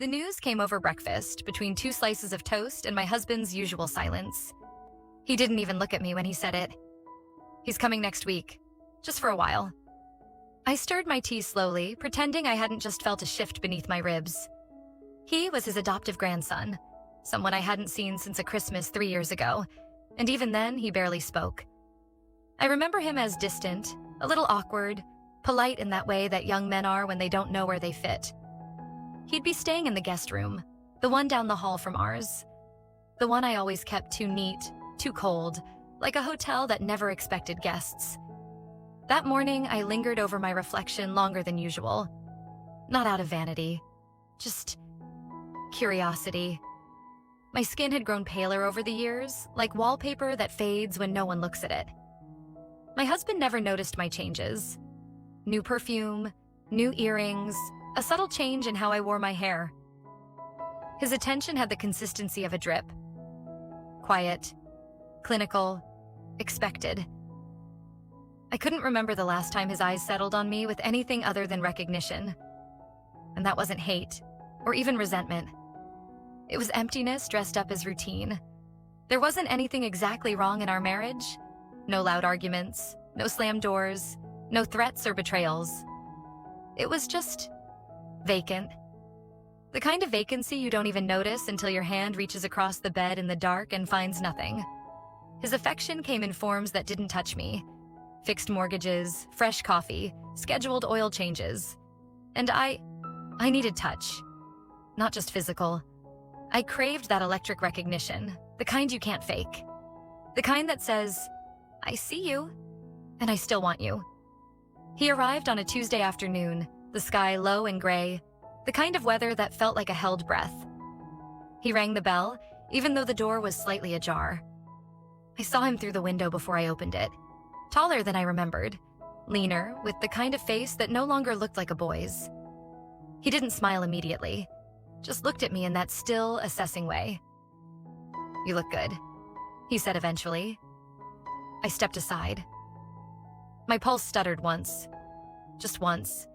The news came over breakfast, between two slices of toast and my husband's usual silence. He didn't even look at me when he said it. He's coming next week, just for a while. I stirred my tea slowly, pretending I hadn't just felt a shift beneath my ribs. He was his adoptive grandson, someone I hadn't seen since a Christmas 3 years ago, and even then, he barely spoke. I remember him as distant, a little awkward, polite in that way that young men are when they don't know where they fit. He'd be staying in the guest room, the one down the hall from ours. The one I always kept too neat, too cold, like a hotel that never expected guests. That morning, I lingered over my reflection longer than usual. Not out of vanity, just curiosity. My skin had grown paler over the years, like wallpaper that fades when no one looks at it. My husband never noticed my changes. New perfume, new earrings, a subtle change in how I wore my hair. His attention had the consistency of a drip. Quiet, clinical, expected. I couldn't remember the last time his eyes settled on me with anything other than recognition. And that wasn't hate, or even resentment. It was emptiness dressed up as routine. There wasn't anything exactly wrong in our marriage. No loud arguments, no slammed doors, no threats or betrayals. It was just vacant. The kind of vacancy you don't even notice until your hand reaches across the bed in the dark and finds nothing. His affection came in forms that didn't touch me. Fixed mortgages, fresh coffee, scheduled oil changes. And I needed touch. Not just physical. I craved that electric recognition, the kind you can't fake. The kind that says, I see you, and I still want you. He arrived on a Tuesday afternoon, the sky low and gray, the kind of weather that felt like a held breath. He rang the bell, even though the door was slightly ajar. I saw him through the window before I opened it. Taller than I remembered, leaner, with the kind of face that no longer looked like a boy's. He didn't smile immediately, just looked at me in that still, assessing way. You look good, he said eventually. I stepped aside. My pulse stuttered once. Just once.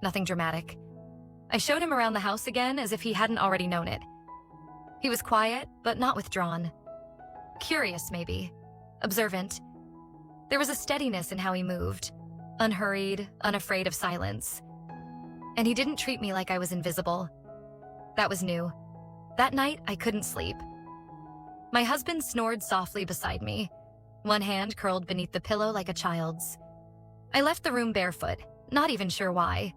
Nothing dramatic. I showed him around the house again as if he hadn't already known it. He was quiet, but not withdrawn. Curious, maybe. Observant. There was a steadiness in how he moved. Unhurried, unafraid of silence. And he didn't treat me like I was invisible. That was new. That night, I couldn't sleep. My husband snored softly beside me, one hand curled beneath the pillow like a child's. I left the room barefoot, not even sure why.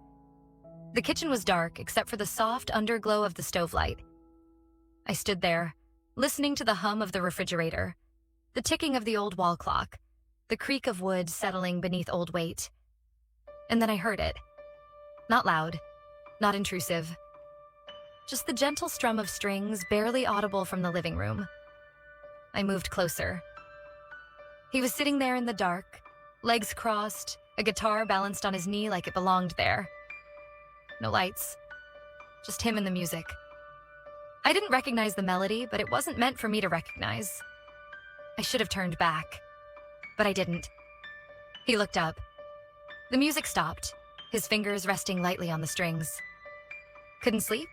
The kitchen was dark except for the soft underglow of the stove light. I stood there, listening to the hum of the refrigerator, the ticking of the old wall clock, the creak of wood settling beneath old weight. And then I heard it. Not loud, not intrusive. Just the gentle strum of strings barely audible from the living room. I moved closer. He was sitting there in the dark, legs crossed, a guitar balanced on his knee like it belonged there. No lights, just him and the music. I didn't recognize the melody, but it wasn't meant for me to recognize. I should have turned back, but I didn't. He looked up. The music stopped, his fingers resting lightly on the strings. Couldn't sleep?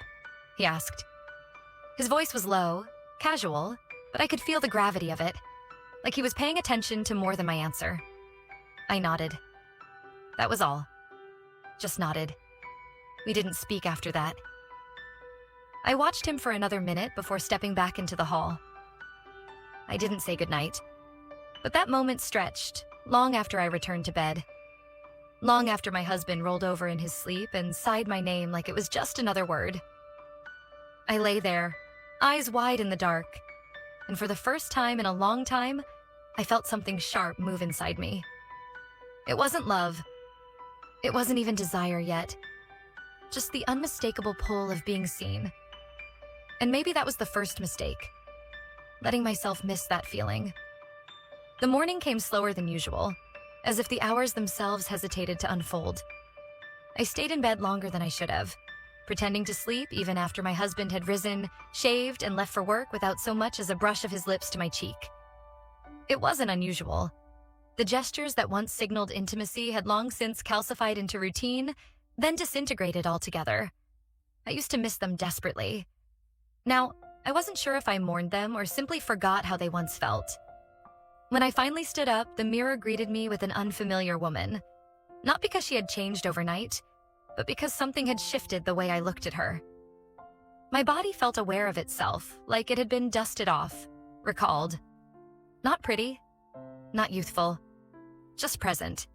He asked. His voice was low, casual, but I could feel the gravity of it, like he was paying attention to more than my answer. I nodded. That was all. Just nodded. We didn't speak after that. I watched him for another minute before stepping back into the hall. I didn't say goodnight, but that moment stretched long after I returned to bed. Long after my husband rolled over in his sleep and sighed my name like it was just another word. I lay there, eyes wide in the dark, and for the first time in a long time, I felt something sharp move inside me. It wasn't love. It wasn't even desire yet. Just the unmistakable pull of being seen. And maybe that was the first mistake, letting myself miss that feeling. The morning came slower than usual, as if the hours themselves hesitated to unfold. I stayed in bed longer than I should have, pretending to sleep even after my husband had risen, shaved, and left for work without so much as a brush of his lips to my cheek. It wasn't unusual. The gestures that once signaled intimacy had long since calcified into routine, then disintegrated altogether. I used to miss them desperately. Now, I wasn't sure if I mourned them or simply forgot how they once felt. When I finally stood up, the mirror greeted me with an unfamiliar woman. Not because she had changed overnight, but because something had shifted the way I looked at her. My body felt aware of itself, like it had been dusted off, recalled. Not pretty, not youthful, just present.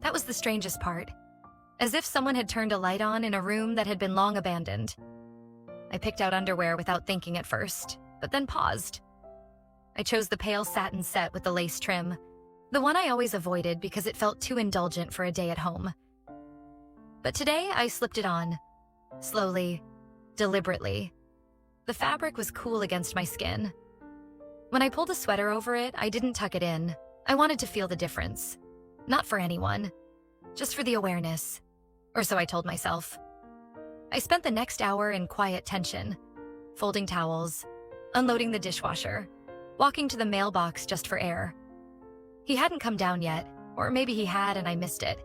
That was the strangest part, as if someone had turned a light on in a room that had been long abandoned. I picked out underwear without thinking at first, but then paused. I chose the pale satin set with the lace trim, the one I always avoided because it felt too indulgent for a day at home. But today I slipped it on, slowly, deliberately. The fabric was cool against my skin. When I pulled a sweater over it, I didn't tuck it in. I wanted to feel the difference. Not for anyone, just for the awareness. Or so I told myself. I spent the next hour in quiet tension, folding towels, unloading the dishwasher, walking to the mailbox just for air. He hadn't come down yet, or maybe he had and I missed it.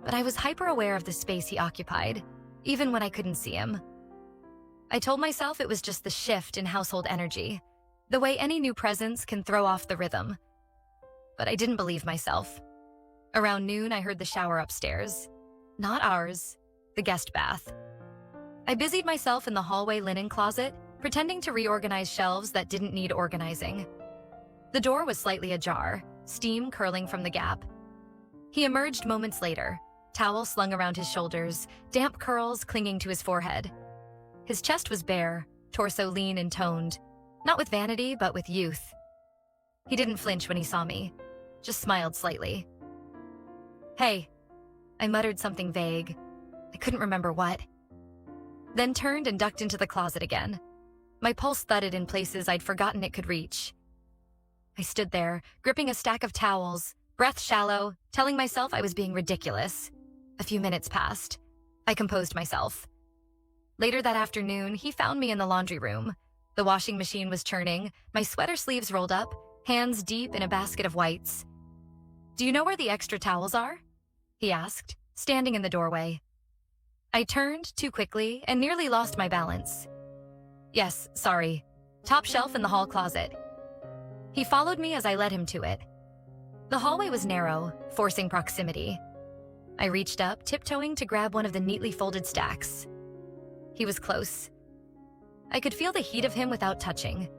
But I was hyper-aware of the space he occupied, even when I couldn't see him. I told myself it was just the shift in household energy, the way any new presence can throw off the rhythm. But I didn't believe myself. Around noon, I heard the shower upstairs. Not ours, the guest bath. I busied myself in the hallway linen closet, pretending to reorganize shelves that didn't need organizing. The door was slightly ajar, steam curling from the gap. He emerged moments later, towel slung around his shoulders, damp curls clinging to his forehead. His chest was bare, torso lean and toned, not with vanity, but with youth. He didn't flinch when he saw me, just smiled slightly. "Hey," I muttered something vague. I couldn't remember what. Then turned and ducked into the closet again. My pulse thudded in places I'd forgotten it could reach. I stood there, gripping a stack of towels, breath shallow, telling myself I was being ridiculous. A few minutes passed. I composed myself. Later that afternoon, he found me in the laundry room. The washing machine was churning, my sweater sleeves rolled up, hands deep in a basket of whites. "Do you know where the extra towels are?" he asked, standing in the doorway. I turned too quickly and nearly lost my balance. "Yes, sorry. Top shelf in the hall closet." He followed me as I led him to it. The hallway was narrow, forcing proximity. I reached up, tiptoeing to grab one of the neatly folded stacks. He was close. I could feel the heat of him without touching.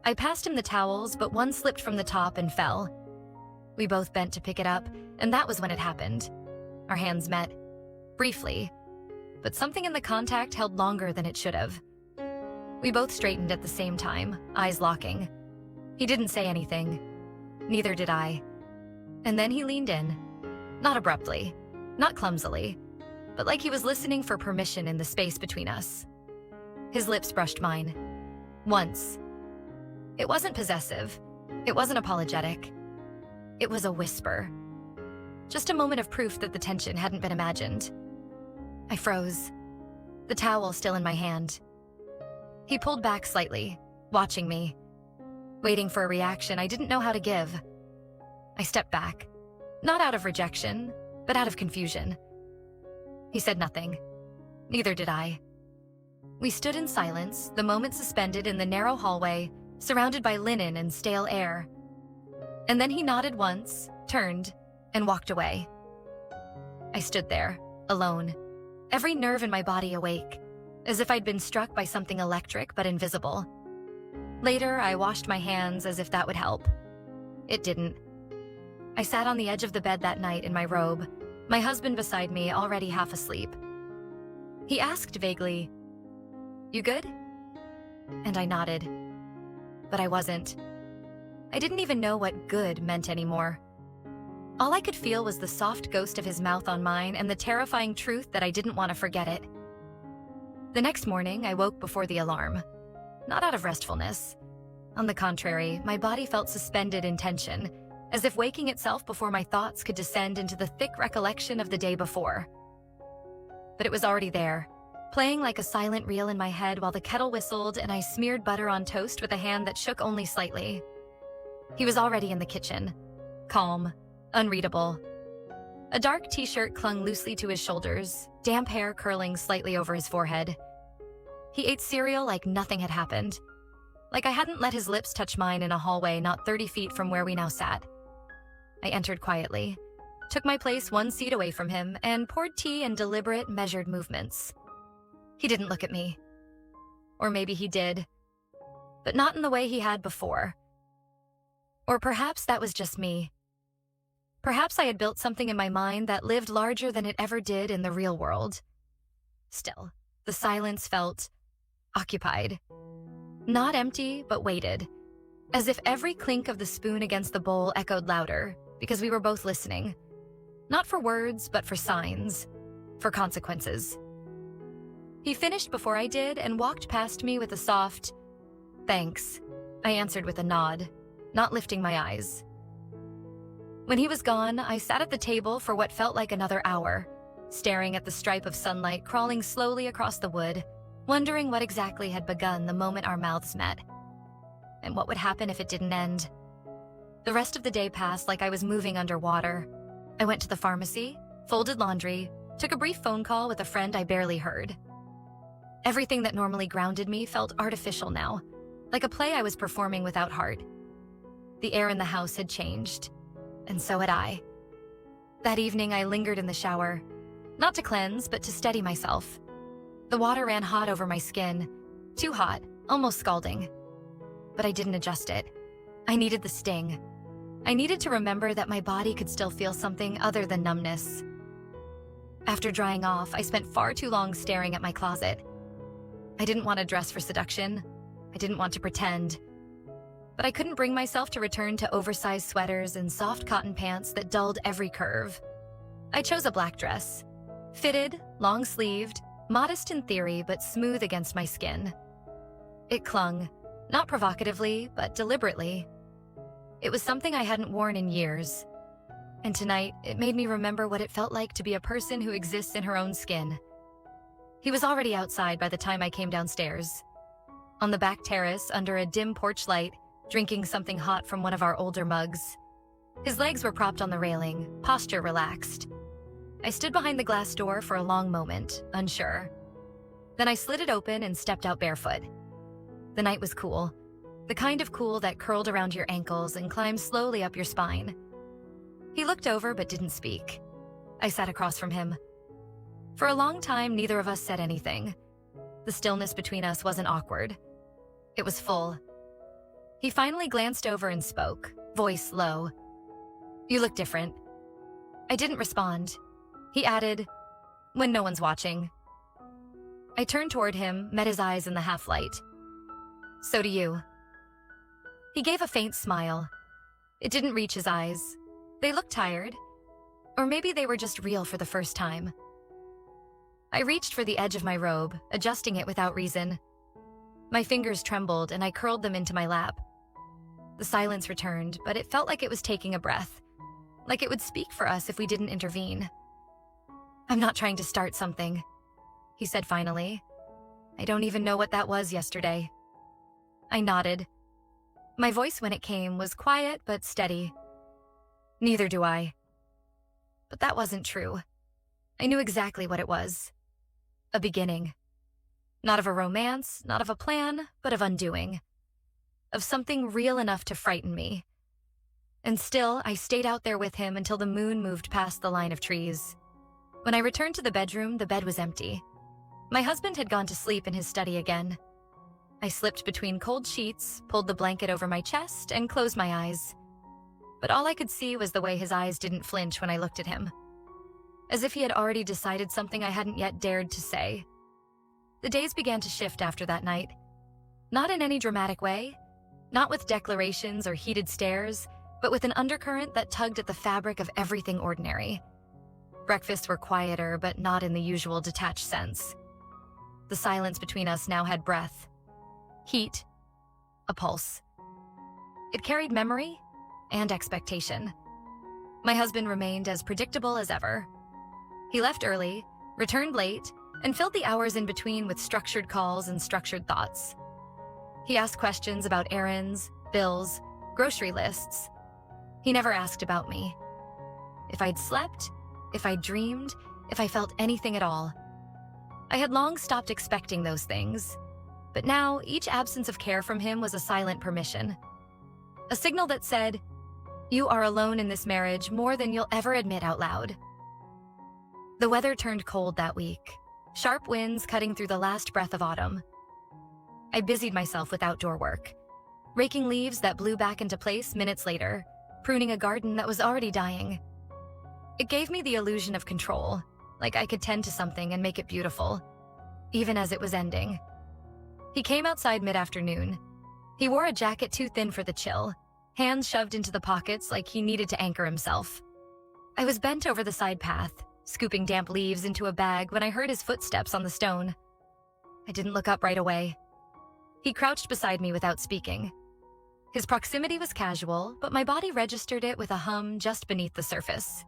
I passed him the towels, but one slipped from the top and fell. We both bent to pick it up, and that was when it happened. Our hands met. Briefly, but something in the contact held longer than it should have. We both straightened at the same time, eyes locking. He didn't say anything. Neither did I. And then he leaned in. Not abruptly, not clumsily, but like he was listening for permission in the space between us. His lips brushed mine. Once. It wasn't possessive. It wasn't apologetic. It was a whisper. Just a moment of proof that the tension hadn't been imagined. I froze, the towel still in my hand. He pulled back slightly, watching me. Waiting for a reaction I didn't know how to give. I stepped back, not out of rejection, but out of confusion. He said nothing. Neither did I. We stood in silence, the moment suspended in the narrow hallway, surrounded by linen and stale air. And then he nodded once, turned, and walked away. I stood there, alone, every nerve in my body awake, as if I'd been struck by something electric but invisible. Later, I washed my hands as if that would help. It didn't. I sat on the edge of the bed that night in my robe, my husband beside me, already half asleep. He asked vaguely, "You good?" And I nodded. But I wasn't. I didn't even know what good meant anymore. All I could feel was the soft ghost of his mouth on mine and the terrifying truth that I didn't want to forget it. The next morning, I woke before the alarm. Not out of restfulness. On the contrary, my body felt suspended in tension, as if waking itself before my thoughts could descend into the thick recollection of the day before. But it was already there, playing like a silent reel in my head while the kettle whistled and I smeared butter on toast with a hand that shook only slightly. He was already in the kitchen, calm, unreadable. A dark t-shirt clung loosely to his shoulders, damp hair curling slightly over his forehead. He ate cereal like nothing had happened, like I hadn't let his lips touch mine in a hallway not 30 feet from where we now sat. I entered quietly, took my place one seat away from him, and poured tea in deliberate, measured movements. He didn't look at me. Or maybe he did, but not in the way he had before. Or perhaps that was just me. Perhaps I had built something in my mind that lived larger than it ever did in the real world. Still, the silence felt occupied. Not empty, but weighted, as if every clink of the spoon against the bowl echoed louder, because we were both listening. Not for words, but for signs, for consequences. He finished before I did and walked past me with a soft, "Thanks," I answered with a nod, not lifting my eyes. When he was gone, I sat at the table for what felt like another hour, staring at the stripe of sunlight crawling slowly across the wood, wondering what exactly had begun the moment our mouths met, and what would happen if it didn't end. The rest of the day passed like I was moving underwater. I went to the pharmacy, folded laundry, took a brief phone call with a friend I barely heard. Everything that normally grounded me felt artificial now, like a play I was performing without heart. The air in the house had changed, and so had I. That evening, I lingered in the shower, not to cleanse, but to steady myself. The water ran hot over my skin, too hot, almost scalding. But I didn't adjust it. I needed the sting. I needed to remember that my body could still feel something other than numbness. After drying off, I spent far too long staring at my closet. I didn't want to dress for seduction. I didn't want to pretend. But I couldn't bring myself to return to oversized sweaters and soft cotton pants that dulled every curve. I chose a black dress. Fitted, long-sleeved, modest in theory, but smooth against my skin. It clung, not provocatively, but deliberately. It was something I hadn't worn in years. And tonight, it made me remember what it felt like to be a person who exists in her own skin. He was already outside by the time I came downstairs. On the back terrace, under a dim porch light, drinking something hot from one of our older mugs. His legs were propped on the railing, posture relaxed. I stood behind the glass door for a long moment, unsure. Then I slid it open and stepped out barefoot. The night was cool, the kind of cool that curled around your ankles and climbed slowly up your spine. He looked over but didn't speak. I sat across from him. For a long time, neither of us said anything. The stillness between us wasn't awkward. It was full. He finally glanced over and spoke, voice low. "You look different." I didn't respond. He added, "When no one's watching." I turned toward him, met his eyes in the half-light. "So do you." He gave a faint smile. It didn't reach his eyes. They looked tired. Or maybe they were just real for the first time. I reached for the edge of my robe, adjusting it without reason. My fingers trembled and I curled them into my lap. The silence returned, but it felt like it was taking a breath, like it would speak for us if we didn't intervene. "I'm not trying to start something," he said finally. "I don't even know what that was yesterday." I nodded. My voice when it came was quiet but steady. "Neither do I." But that wasn't true. I knew exactly what it was. A beginning. Not of a romance, not of a plan, but of undoing. Of something real enough to frighten me. And still, I stayed out there with him until the moon moved past the line of trees. When I returned to the bedroom, the bed was empty. My husband had gone to sleep in his study again. I slipped between cold sheets, pulled the blanket over my chest, and closed my eyes. But all I could see was the way his eyes didn't flinch when I looked at him. As if he had already decided something I hadn't yet dared to say. The days began to shift after that night. Not in any dramatic way, not with declarations or heated stares, but with an undercurrent that tugged at the fabric of everything ordinary. Breakfasts were quieter, but not in the usual detached sense. The silence between us now had breath, heat, a pulse. It carried memory and expectation. My husband remained as predictable as ever. He left early, returned late, and filled the hours in between with structured calls and structured thoughts. He asked questions about errands, bills, grocery lists. He never asked about me. If I'd slept, if I dreamed, if I felt anything at all. I had long stopped expecting those things, but now each absence of care from him was a silent permission. A signal that said, "You are alone in this marriage more than you'll ever admit out loud." The weather turned cold that week, sharp winds cutting through the last breath of autumn. I busied myself with outdoor work, raking leaves that blew back into place minutes later, pruning a garden that was already dying. It gave me the illusion of control, like I could tend to something and make it beautiful, even as it was ending. He came outside mid-afternoon. He wore a jacket too thin for the chill, hands shoved into the pockets like he needed to anchor himself. I was bent over the side path, scooping damp leaves into a bag when I heard his footsteps on the stone. I didn't look up right away. He crouched beside me without speaking. His proximity was casual, but my body registered it with a hum just beneath the surface.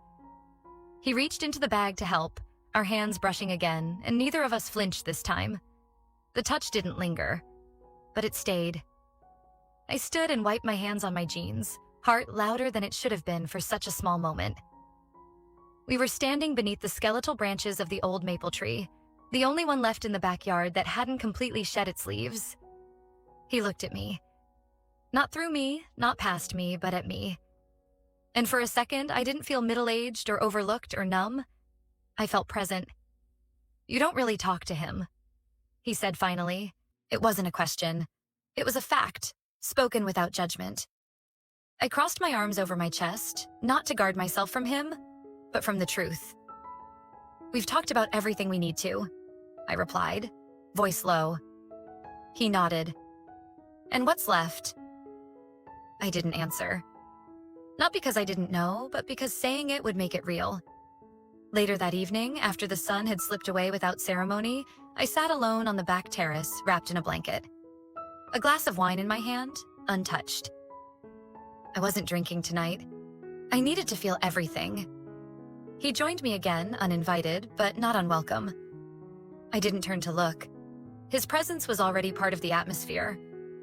He reached into the bag to help, our hands brushing again, and neither of us flinched this time. The touch didn't linger, but it stayed. I stood and wiped my hands on my jeans, heart louder than it should have been for such a small moment. We were standing beneath the skeletal branches of the old maple tree, the only one left in the backyard that hadn't completely shed its leaves. He looked at me. Not through me, not past me, but at me. And for a second, I didn't feel middle-aged or overlooked or numb. I felt present. "You don't really talk to him," he said finally. It wasn't a question. It was a fact, spoken without judgment. I crossed my arms over my chest, not to guard myself from him, but from the truth. "We've talked about everything we need to," I replied, voice low. He nodded. "And what's left?" I didn't answer. Not because I didn't know, but because saying it would make it real. Later that evening, after the sun had slipped away without ceremony, I sat alone on the back terrace, wrapped in a blanket. A glass of wine in my hand, untouched. I wasn't drinking tonight. I needed to feel everything. He joined me again, uninvited, but not unwelcome. I didn't turn to look. His presence was already part of the atmosphere,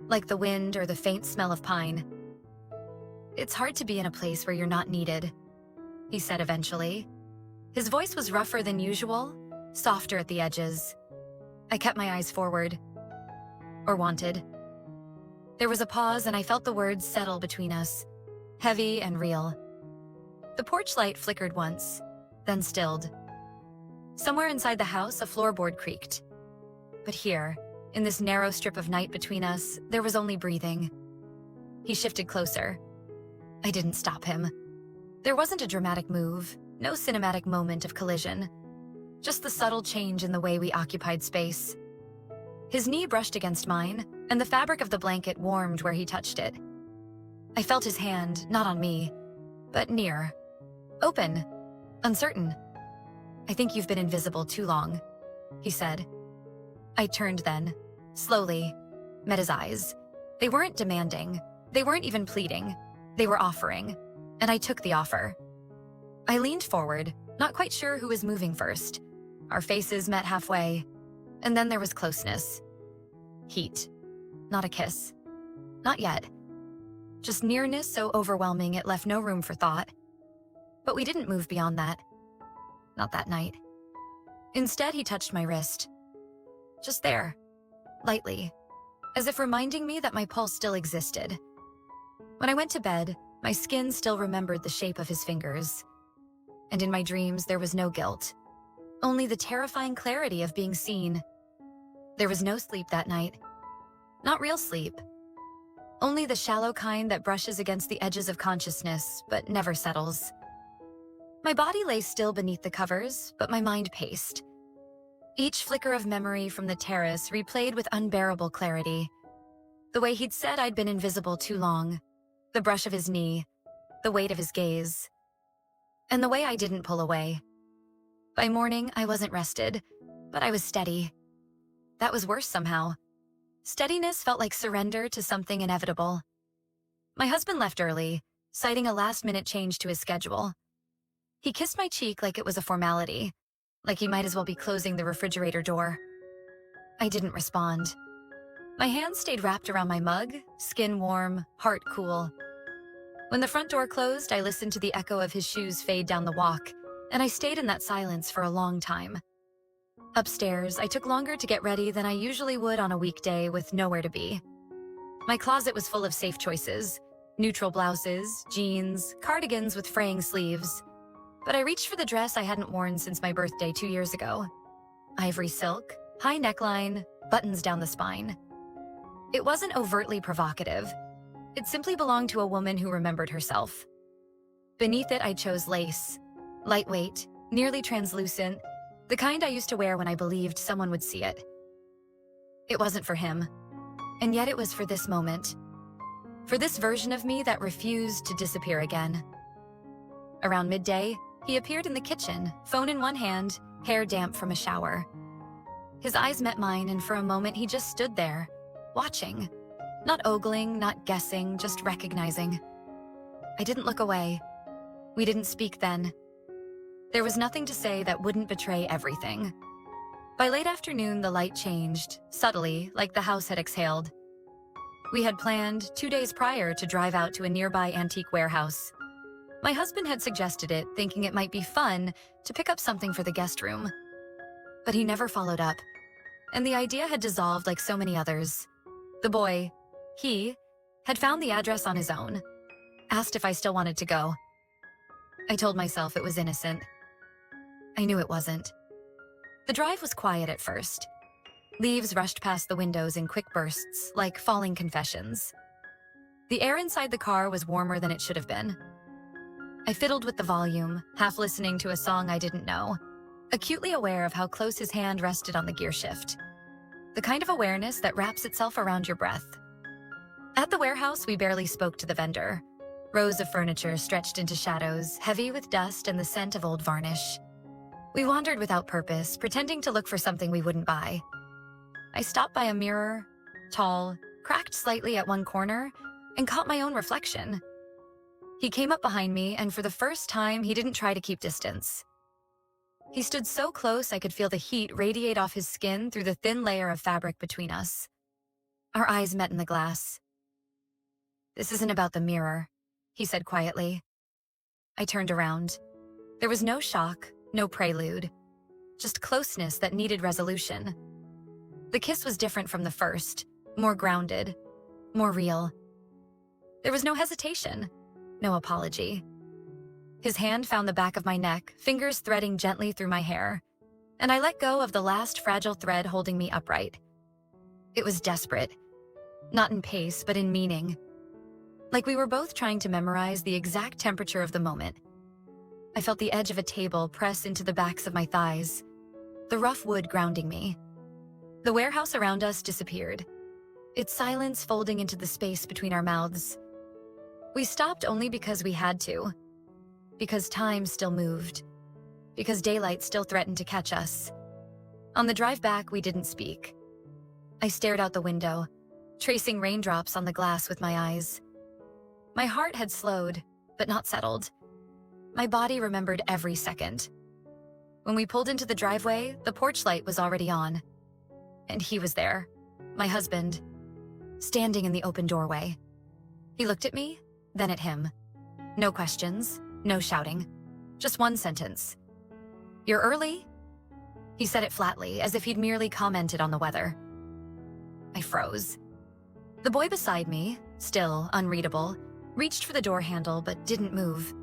like the wind or the faint smell of pine. "It's hard to be in a place where you're not needed," he said eventually. His voice was rougher than usual, softer at the edges. I kept my eyes forward. Or wanted. There was a pause and I felt the words settle between us, heavy and real. The porch light flickered once, then stilled. Somewhere inside the house, a floorboard creaked. But here, in this narrow strip of night between us, there was only breathing. He shifted closer. I didn't stop him. There wasn't a dramatic move, no cinematic moment of collision. Just the subtle change in the way we occupied space. His knee brushed against mine, and the fabric of the blanket warmed where he touched it. I felt his hand, not on me, but near. Open. Uncertain. "I think you've been invisible too long," he said. I turned then, slowly, met his eyes. They weren't demanding. They weren't even pleading. They were offering, and I took the offer. I leaned forward, not quite sure who was moving first. Our faces met halfway, and then there was closeness. Heat. Not a kiss. Not yet. Just nearness so overwhelming it left no room for thought. But we didn't move beyond that. Not that night. Instead, he touched my wrist. Just there, lightly, as if reminding me that my pulse still existed. When I went to bed, my skin still remembered the shape of his fingers. And in my dreams, there was no guilt, only the terrifying clarity of being seen. There was no sleep that night. Not real sleep. Only the shallow kind that brushes against the edges of consciousness, but never settles. My body lay still beneath the covers, but my mind paced. Each flicker of memory from the terrace replayed with unbearable clarity. The way he'd said I'd been invisible too long, the brush of his knee, the weight of his gaze, and the way I didn't pull away. By morning, I wasn't rested, but I was steady. That was worse somehow. Steadiness felt like surrender to something inevitable. My husband left early, citing a last-minute change to his schedule. He kissed my cheek like it was a formality, like he might as well be closing the refrigerator door. I didn't respond. My hands stayed wrapped around my mug, skin warm, heart cool. When the front door closed, I listened to the echo of his shoes fade down the walk, and I stayed in that silence for a long time. Upstairs, I took longer to get ready than I usually would on a weekday with nowhere to be. My closet was full of safe choices: neutral blouses, jeans, cardigans with fraying sleeves. But I reached for the dress I hadn't worn since my birthday 2 years ago. Ivory silk, high neckline, buttons down the spine. It wasn't overtly provocative. It simply belonged to a woman who remembered herself. Beneath it, I chose lace. Lightweight, nearly translucent, the kind I used to wear when I believed someone would see it. It wasn't for him, and yet it was for this moment. For this version of me that refused to disappear again. Around midday, he appeared in the kitchen, phone in one hand, hair damp from a shower. His eyes met mine, and for a moment he just stood there, watching. Not ogling, not guessing, just recognizing. I didn't look away. We didn't speak then. There was nothing to say that wouldn't betray everything. By late afternoon, the light changed, subtly, like the house had exhaled. We had planned 2 days prior to drive out to a nearby antique warehouse. My husband had suggested it, thinking it might be fun to pick up something for the guest room. But he never followed up, and the idea had dissolved like so many others. The boy, he, had found the address on his own, asked if I still wanted to go. I told myself it was innocent. I knew it wasn't. The drive was quiet at first. Leaves rushed past the windows in quick bursts, like falling confessions. The air inside the car was warmer than it should have been. I fiddled with the volume, half listening to a song I didn't know, acutely aware of how close his hand rested on the gear shift. The kind of awareness that wraps itself around your breath. At the warehouse, we barely spoke to the vendor. Rows of furniture stretched into shadows, heavy with dust and the scent of old varnish. We wandered without purpose, pretending to look for something we wouldn't buy. I stopped by a mirror, tall, cracked slightly at one corner, and caught my own reflection. He came up behind me, and for the first time, he didn't try to keep distance. He stood so close I could feel the heat radiate off his skin through the thin layer of fabric between us. Our eyes met in the glass. "This isn't about the mirror," he said quietly. I turned around. There was no shock, no prelude, just closeness that needed resolution. The kiss was different from the first, more grounded, more real. There was no hesitation, no apology. His hand found the back of my neck, fingers threading gently through my hair, and I let go of the last fragile thread holding me upright. It was desperate, not in pace, but in meaning. Like we were both trying to memorize the exact temperature of the moment. I felt the edge of a table press into the backs of my thighs, the rough wood grounding me. The warehouse around us disappeared, its silence folding into the space between our mouths. We stopped only because we had to, because time still moved, because daylight still threatened to catch us. On the drive back, we didn't speak. I stared out the window, tracing raindrops on the glass with my eyes. My heart had slowed, but not settled. My body remembered every second. When we pulled into the driveway, the porch light was already on. And he was there, my husband, standing in the open doorway. He looked at me, then at him. No questions, no shouting, just one sentence. "You're early?" He said it flatly, as if he'd merely commented on the weather. I froze. The boy beside me, still unreadable, reached for the door handle but didn't move.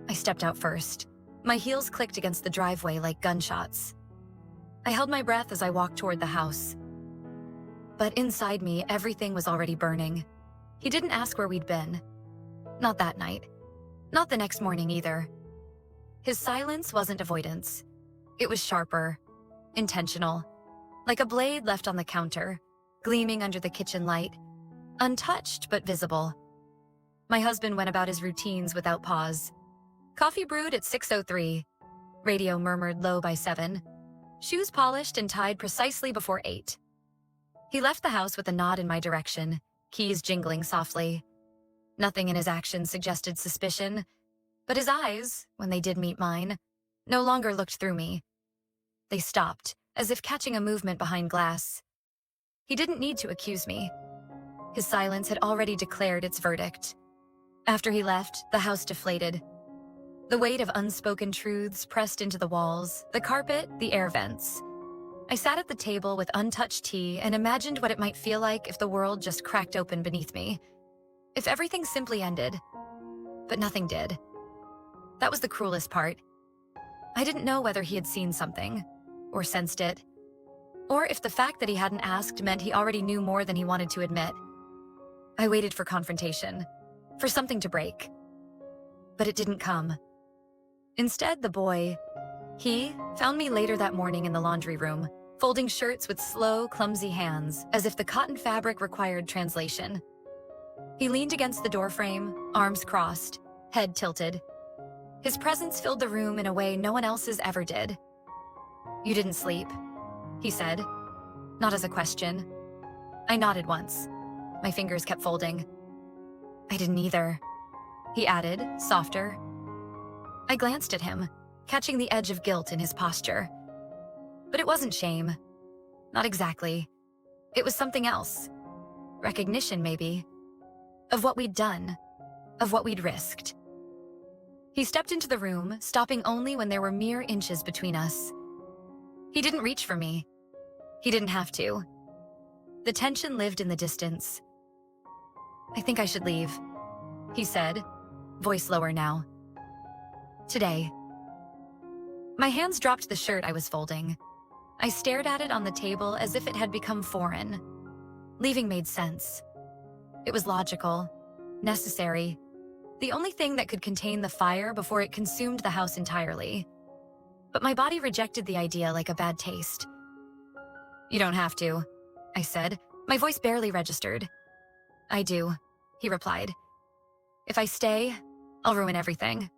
I stepped out first. My heels clicked against the driveway like gunshots. I held my breath as I walked toward the house. But inside me, everything was already burning. He didn't ask where we'd been. Not that night. Not the next morning either. His silence wasn't avoidance. It was sharper, intentional, like a blade left on the counter, gleaming under the kitchen light, untouched but visible. My husband went about his routines without pause. Coffee brewed at 6:03. Radio murmured low by 7. Shoes polished and tied precisely before 8. He left the house with a nod in my direction, keys jingling softly. Nothing in his actions suggested suspicion, but his eyes, when they did meet mine, no longer looked through me. They stopped, as if catching a movement behind glass. He didn't need to accuse me. His silence had already declared its verdict. After he left, the house deflated. The weight of unspoken truths pressed into the walls, the carpet, the air vents. I sat at the table with untouched tea and imagined what it might feel like if the world just cracked open beneath me. If everything simply ended. But nothing did. That was the cruelest part. I didn't know whether he had seen something, or sensed it, or if the fact that he hadn't asked meant he already knew more than he wanted to admit. I waited for confrontation, for something to break. But it didn't come. Instead, the boy, he found me later that morning in the laundry room, folding shirts with slow, clumsy hands, as if the cotton fabric required translation. He leaned against the doorframe, arms crossed, head tilted. His presence filled the room in a way no one else's ever did. "You didn't sleep," he said, not as a question. I nodded once. My fingers kept folding. "I didn't either," he added, softer. I glanced at him, catching the edge of guilt in his posture. But it wasn't shame. Not exactly. It was something else. Recognition, maybe. Of what we'd done. Of what we'd risked. He stepped into the room, stopping only when there were mere inches between us. He didn't reach for me. He didn't have to. The tension lived in the distance. "I think I should leave," he said, voice lower now. "Today." My hands dropped the shirt I was folding. I stared at it on the table as if it had become foreign. Leaving made sense. It was logical, necessary, the only thing that could contain the fire before it consumed the house entirely. But my body rejected the idea like a bad taste. "You don't have to," I said, my voice barely registered. "I do," he replied. "If I stay, I'll ruin everything."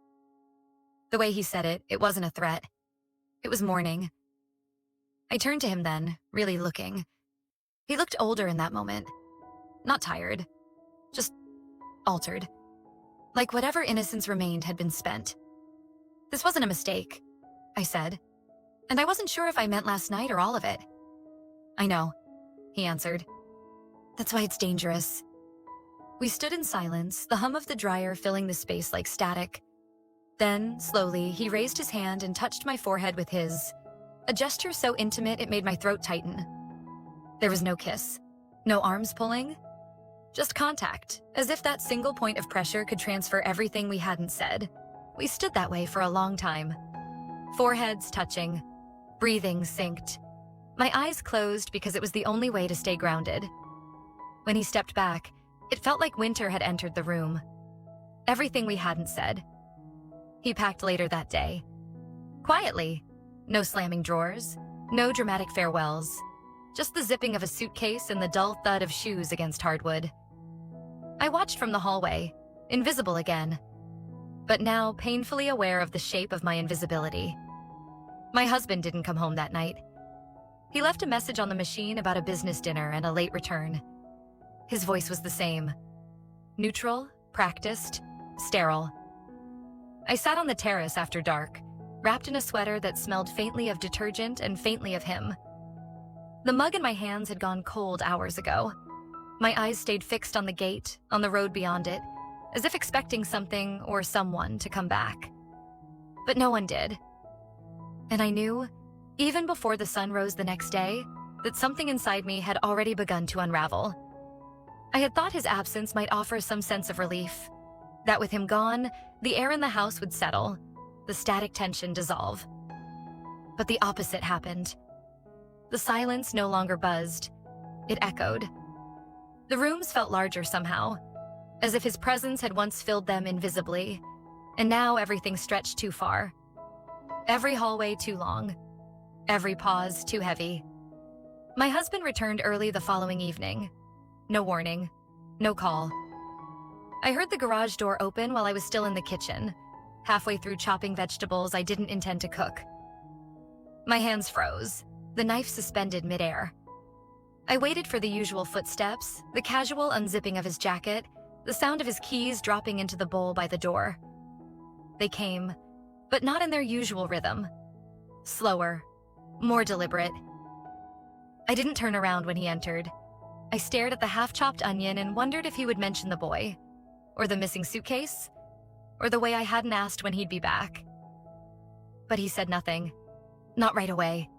The way he said it, it wasn't a threat. It was mourning. I turned to him then, really looking. He looked older in that moment. Not tired. Just altered. Like whatever innocence remained had been spent. "This wasn't a mistake," I said. "And I wasn't sure if I meant last night or all of it." "I know," he answered. "That's why it's dangerous." We stood in silence, the hum of the dryer filling the space like static. Then, slowly, he raised his hand and touched my forehead with his, a gesture so intimate it made my throat tighten. There was no kiss, no arms pulling, just contact, as if that single point of pressure could transfer everything we hadn't said. We stood that way for a long time. Foreheads touching, breathing synced. My eyes closed because it was the only way to stay grounded. When he stepped back, it felt like winter had entered the room. Everything we hadn't said. He packed later that day. Quietly. No slamming drawers, no dramatic farewells. Just the zipping of a suitcase and the dull thud of shoes against hardwood. I watched from the hallway, invisible again, but now painfully aware of the shape of my invisibility. My husband didn't come home that night. He left a message on the machine about a business dinner and a late return. His voice was the same. Neutral, practiced, sterile. I sat on the terrace after dark, wrapped in a sweater that smelled faintly of detergent and faintly of him. The mug in my hands had gone cold hours ago. My eyes stayed fixed on the gate, on the road beyond it, as if expecting something or someone to come back. But no one did. And I knew, even before the sun rose the next day, that something inside me had already begun to unravel. I had thought his absence might offer some sense of relief, that with him gone, the air in the house would settle, the static tension dissolve. But the opposite happened. The silence no longer buzzed. It echoed. The rooms felt larger somehow, as if his presence had once filled them invisibly, and now everything stretched too far. Every hallway too long. Every pause too heavy. My husband returned early the following evening. No warning. No call. I heard the garage door open while I was still in the kitchen, halfway through chopping vegetables I didn't intend to cook. My hands froze, the knife suspended midair. I waited for the usual footsteps, the casual unzipping of his jacket, the sound of his keys dropping into the bowl by the door. They came, but not in their usual rhythm. Slower, more deliberate. I didn't turn around when he entered. I stared at the half-chopped onion and wondered if he would mention the boy, or the missing suitcase, or the way I hadn't asked when he'd be back. But he said nothing. Not right away.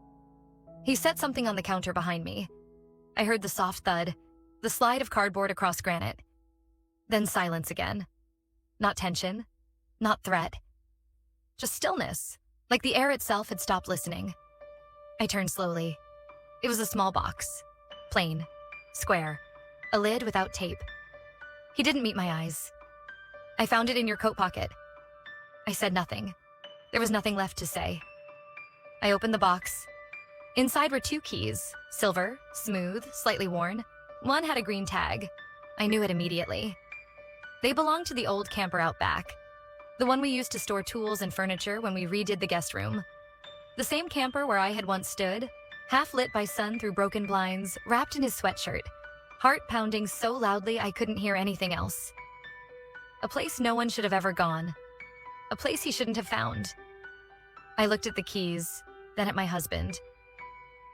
He set something on the counter behind me. I heard the soft thud, the slide of cardboard across granite. Then silence again. Not tension, not threat. Just stillness, like the air itself had stopped listening. I turned slowly. It was a small box. Plain, square, a lid without tape. He didn't meet my eyes. I found it in your coat pocket. I said nothing. There was nothing left to say. I opened the box. Inside were 2 keys, silver, smooth, slightly worn. One had a green tag. I knew it immediately. They belonged to the old camper out back, the one we used to store tools and furniture when we redid the guest room. The same camper where I had once stood, half lit by sun through broken blinds, wrapped in his sweatshirt, heart pounding so loudly I couldn't hear anything else. A place no one should have ever gone. A place he shouldn't have found. I looked at the keys, then at my husband.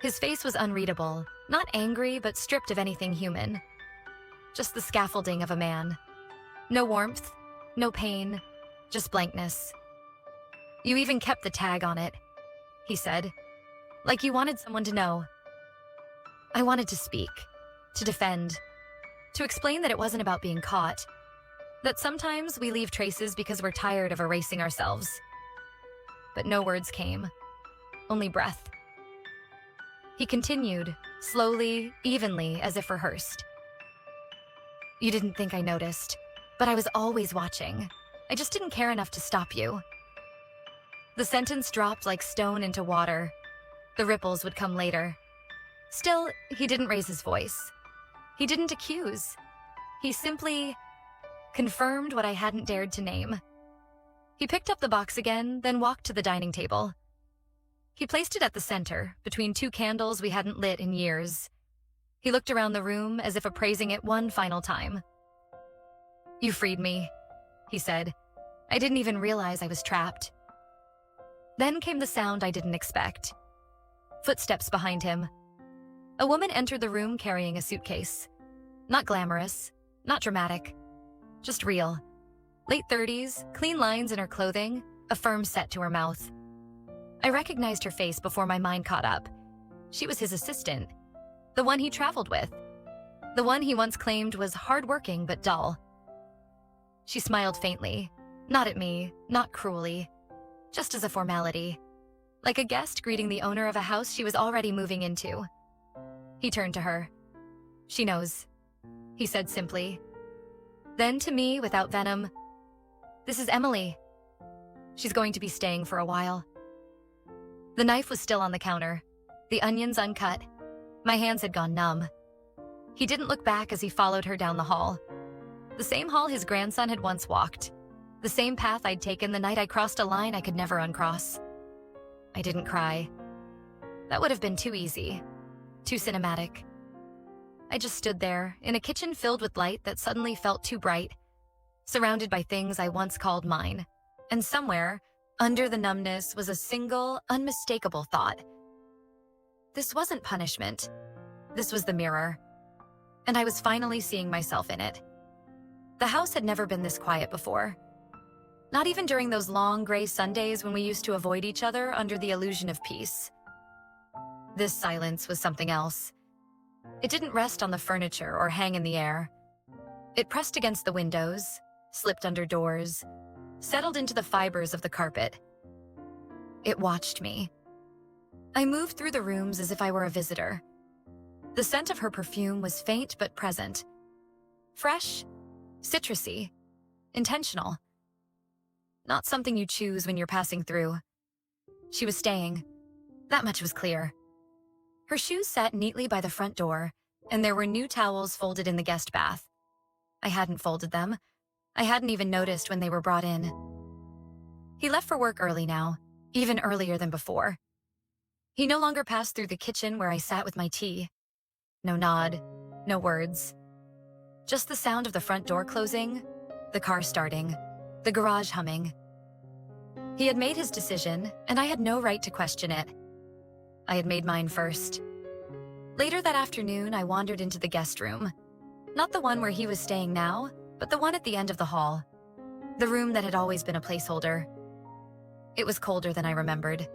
His face was unreadable, not angry, but stripped of anything human. Just the scaffolding of a man. No warmth, no pain, just blankness. You even kept the tag on it, he said, like you wanted someone to know. I wanted to speak, to defend, to explain that it wasn't about being caught, that sometimes we leave traces because we're tired of erasing ourselves. But no words came, only breath. He continued, slowly, evenly, as if rehearsed. You didn't think I noticed, but I was always watching. I just didn't care enough to stop you. The sentence dropped like stone into water. The ripples would come later. Still, he didn't raise his voice. He didn't accuse. He simply confirmed what I hadn't dared to name. He picked up the box again, then walked to the dining table. He placed it at the center, between 2 candles we hadn't lit in years. He looked around the room as if appraising it one final time. You freed me, he said. I didn't even realize I was trapped. Then came the sound I didn't expect. Footsteps behind him. A woman entered the room carrying a suitcase. Not glamorous, not dramatic, just real. Late 30s, clean lines in her clothing, a firm set to her mouth. I recognized her face before my mind caught up. She was his assistant, the one he traveled with, the one he once claimed was hardworking but dull. She smiled faintly, not at me, not cruelly, just as a formality, like a guest greeting the owner of a house she was already moving into. He turned to her. She knows, he said simply. Then to me, without venom, this is Emily. She's going to be staying for a while. The knife was still on the counter, the onions uncut. My hands had gone numb. He didn't look back as he followed her down the hall. The same hall his grandson had once walked. The same path I'd taken the night I crossed a line I could never uncross. I didn't cry. That would have been too easy, too cinematic. I just stood there, in a kitchen filled with light that suddenly felt too bright, surrounded by things I once called mine. And somewhere, under the numbness, was a single, unmistakable thought. This wasn't punishment. This was the mirror. And I was finally seeing myself in it. The house had never been this quiet before. Not even during those long gray Sundays when we used to avoid each other under the illusion of peace. This silence was something else. It didn't rest on the furniture or hang in the air. It pressed against the windows, slipped under doors, settled into the fibers of the carpet. It watched me. I moved through the rooms as if I were a visitor. The scent of her perfume was faint but present. Fresh, citrusy, intentional. Not something you choose when you're passing through. She was staying. That much was clear. Her shoes sat neatly by the front door, and there were new towels folded in the guest bath. I hadn't folded them. I hadn't even noticed when they were brought in. He left for work early now, even earlier than before. He no longer passed through the kitchen where I sat with my tea. No nod, no words. Just the sound of the front door closing, the car starting, the garage humming. He had made his decision, and I had no right to question it. I had made mine first. Later that afternoon, I wandered into the guest room. Not the one where he was staying now, but the one at the end of the hall. The room that had always been a placeholder. It was colder than I remembered.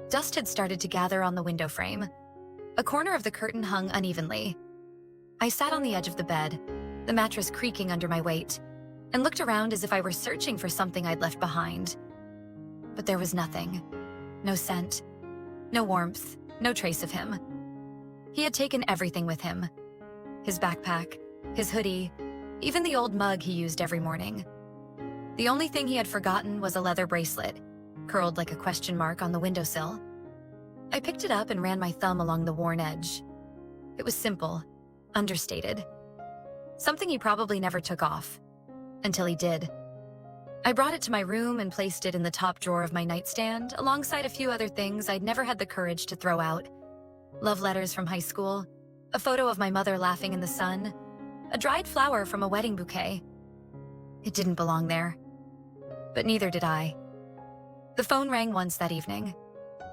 Dust had started to gather on the window frame. A corner of the curtain hung unevenly. I sat on the edge of the bed, the mattress creaking under my weight, and looked around as if I were searching for something I'd left behind. But there was nothing. No scent, no warmth, no trace of him. He had taken everything with him. His backpack, his hoodie, even the old mug he used every morning. The only thing he had forgotten was a leather bracelet, curled like a question mark on the windowsill. I picked it up and ran my thumb along the worn edge. It was simple, understated. Something he probably never took off. Until he did. I brought it to my room and placed it in the top drawer of my nightstand, alongside a few other things I'd never had the courage to throw out. Love letters from high school, a photo of my mother laughing in the sun, a dried flower from a wedding bouquet. It didn't belong there. But neither did I. The phone rang once that evening.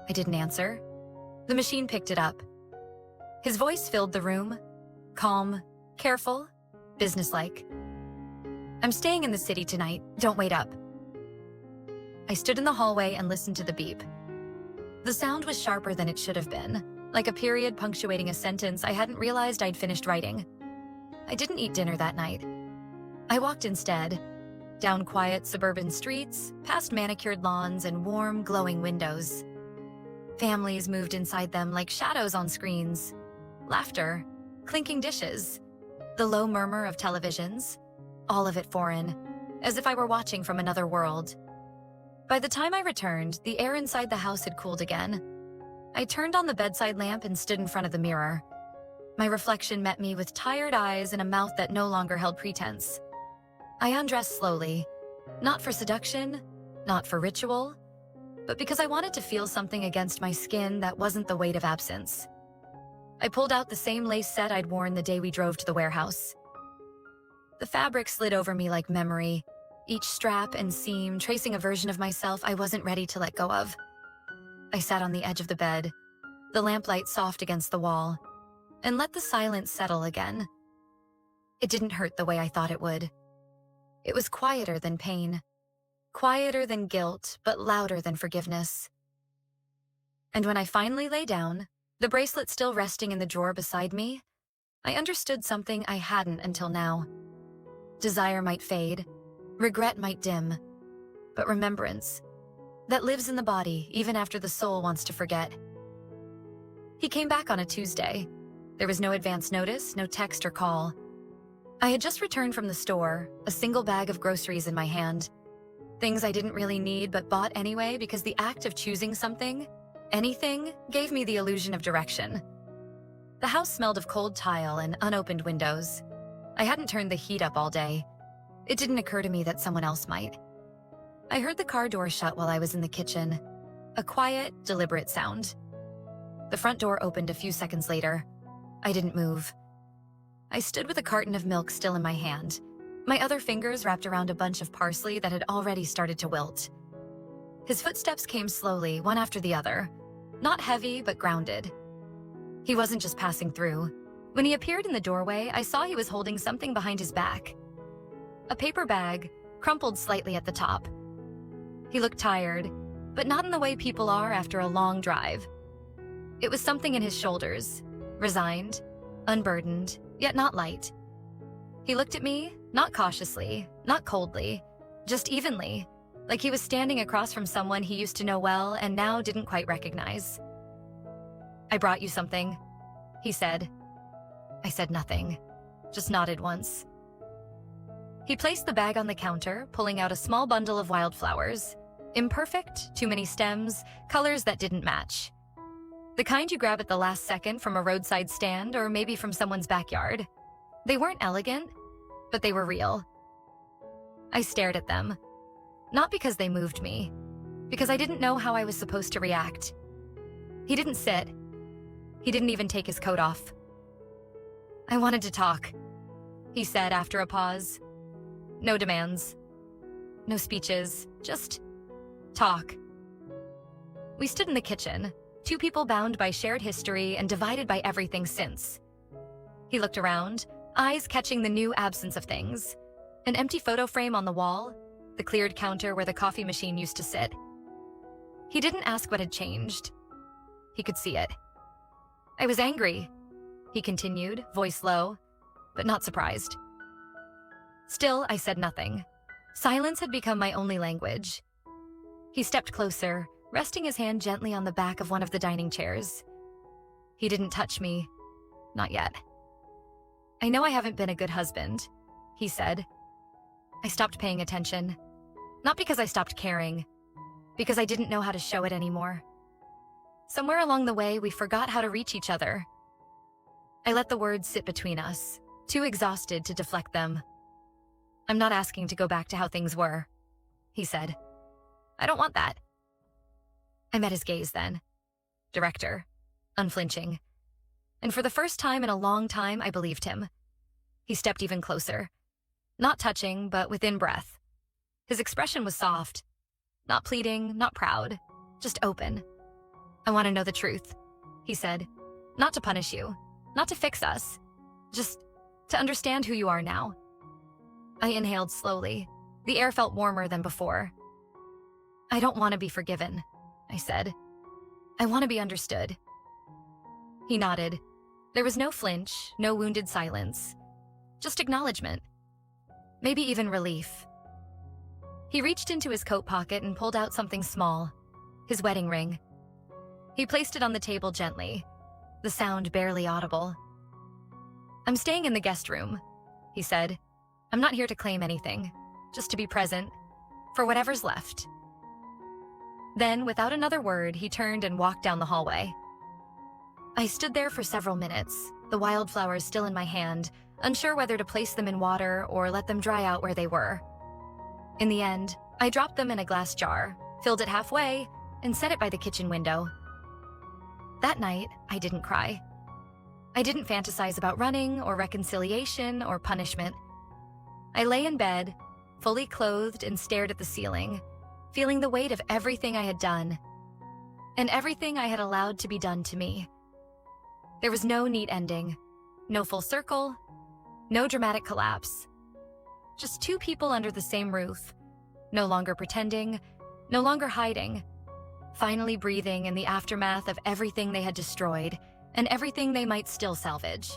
I didn't answer. The machine picked it up. His voice filled the room, calm, careful, businesslike. "I'm staying in the city tonight. Don't wait up." I stood in the hallway and listened to the beep. The sound was sharper than it should have been, like a period punctuating a sentence I hadn't realized I'd finished writing. I didn't eat dinner that night. I walked instead, down quiet suburban streets, past manicured lawns and warm, glowing windows. Families moved inside them like shadows on screens. Laughter, clinking dishes, the low murmur of televisions, all of it foreign, as if I were watching from another world. By the time I returned, the air inside the house had cooled again. I turned on the bedside lamp and stood in front of the mirror. My reflection met me with tired eyes and a mouth that no longer held pretense. I undressed slowly, not for seduction, not for ritual, but because I wanted to feel something against my skin that wasn't the weight of absence. I pulled out the same lace set I'd worn the day we drove to the warehouse. The fabric slid over me like memory, each strap and seam tracing a version of myself I wasn't ready to let go of. I sat on the edge of the bed, the lamplight soft against the wall, and let the silence settle again. It didn't hurt the way I thought it would. It was quieter than pain, quieter than guilt, but louder than forgiveness. And when I finally lay down, the bracelet still resting in the drawer beside me, I understood something I hadn't until now. Desire might fade, regret might dim, but remembrance, that lives in the body even after the soul wants to forget. He came back on a Tuesday. There was no advance notice, no text or call. I had just returned from the store, a single bag of groceries in my hand. Things I didn't really need but bought anyway because the act of choosing something, anything, gave me the illusion of direction. The house smelled of cold tile and unopened windows. I hadn't turned the heat up all day. It didn't occur to me that someone else might. I heard the car door shut while I was in the kitchen. A quiet, deliberate sound. The front door opened a few seconds later. I didn't move. I stood with a carton of milk still in my hand, my other fingers wrapped around a bunch of parsley that had already started to wilt. His footsteps came slowly, one after the other. Not heavy, but grounded. He wasn't just passing through. When he appeared in the doorway, I saw he was holding something behind his back. A paper bag, crumpled slightly at the top. He looked tired, but not in the way people are after a long drive. It was something in his shoulders, resigned, unburdened, yet not light. He looked at me, not cautiously, not coldly, just evenly, like he was standing across from someone he used to know well and now didn't quite recognize. "I brought you something," he said. I said nothing, just nodded once. He placed the bag on the counter, pulling out a small bundle of wildflowers. Imperfect, too many stems, colors that didn't match. The kind you grab at the last second from a roadside stand or maybe from someone's backyard. They weren't elegant, but they were real. I stared at them, not because they moved me, because I didn't know how I was supposed to react. He didn't sit. He didn't even take his coat off. "I wanted to talk," he said after a pause. "No demands. No speeches, just talk." We stood in the kitchen, two people bound by shared history and divided by everything since. He looked around, eyes catching the new absence of things, An empty photo frame on the wall, the cleared counter where the coffee machine used to sit. He didn't ask what had changed. He could see it. I was angry, he continued, voice low, but not surprised. Still, I said nothing. Silence had become my only language. He stepped closer, resting his hand gently on the back of one of the dining chairs. He didn't touch me. Not yet. I know I haven't been a good husband, he said. I stopped paying attention. Not because I stopped caring, because I didn't know how to show it anymore. Somewhere along the way, we forgot how to reach each other. I let the words sit between us, too exhausted to deflect them. I'm not asking to go back to how things were, he said. I don't want that. I met his gaze then. Director, unflinching. And for the first time in a long time, I believed him. He stepped even closer. Not touching, but within breath. His expression was soft. Not pleading, not proud, just open. I want to know the truth, he said. Not to punish you, not to fix us, just to understand who you are now. I inhaled slowly. The air felt warmer than before. I don't want to be forgiven, I said. I want to be understood. He nodded. There was no flinch, no wounded silence. Just acknowledgement. Maybe even relief. He reached into his coat pocket and pulled out something small, his wedding ring. He placed it on the table gently, the sound barely audible. I'm staying in the guest room, he said. I'm not here to claim anything, just to be present, for whatever's left. Then, without another word, he turned and walked down the hallway. I stood there for several minutes, the wildflowers still in my hand, unsure whether to place them in water or let them dry out where they were. In the end, I dropped them in a glass jar, filled it halfway, and set it by the kitchen window. That night, I didn't cry. I didn't fantasize about running or reconciliation or punishment. I lay in bed, fully clothed, and stared at the ceiling, feeling the weight of everything I had done, and everything I had allowed to be done to me. There was no neat ending, no full circle, no dramatic collapse. Just two people under the same roof, no longer pretending, no longer hiding, finally breathing in the aftermath of everything they had destroyed and everything they might still salvage.